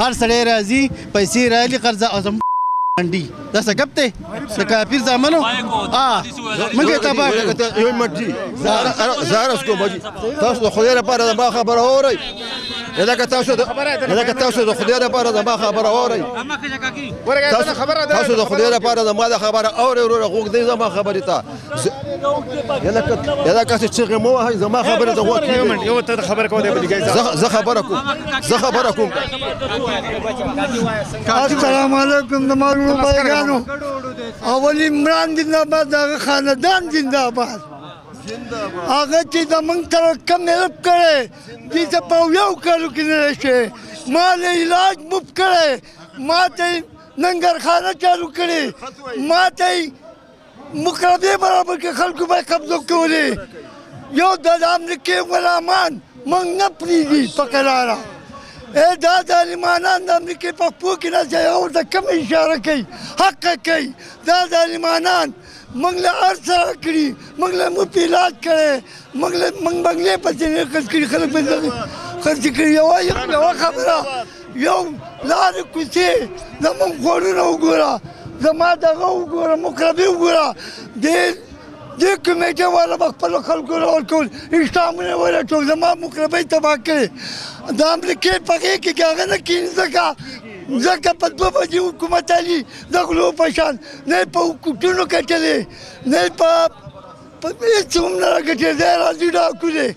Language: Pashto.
هر سړی راځي پیسې راغلي قرضه او زموږ منډي دا څه ګپ دی د کافر زامنو موږ یې تباه کړو یو منټ جي زه عرض کوم حاجي تاسو د خدای لپاره زما خبره واورئ لکه تاسو د خدای لپاره زما خبره واورئ تاسو د خدای لپاره زما د خبره اورئ وروره غوږ دی زما خبرې ته لکه چې چغې مه وهئ زما خبرې ته غوږ کېږئ یو ته خبره کوم زه خبره کوم السلام علیکم د مالونو بایګانو اول عمران زنده‌باد هغه خاندان زنده‌باد هغه چې زموږ سره کم هیلپ کړی دې ته په یو کالو کې نه رسې ما له علاج مفت کړی ما ته ننګرخانه چالو کړې ما ته مقربې برابر کې خلکو به قبضه کولې یو د امریکې غلامان موږ نه پرېږدي په قراره دا ظالمانان د امریکې په پښو کې نه ځای ورته کم اشاره کوي حق کوي دا ظالمانان موږ له هر څه کړي موږ له مفیلات کړی موږ بنګلې پسې نه خرڅ کړي خلک به خرڅ کړي یوه خبره یو لارې کوڅې زموږ خوړونه وګوره زما دغه وګوره مقربې وګوره دې کمیټې والا به خپلو خلکو راورکول اسټامونه یې ولټول زما مقربۍ تباه کړې د امریکې په غېږ کې هغه نه کښېني ځکه په 2 بجې حکومت علي د غلو په شان نه یې په حکومتونو ګټلې نه یې په هېڅ هم نه راګټې دی راځي ډاکو دی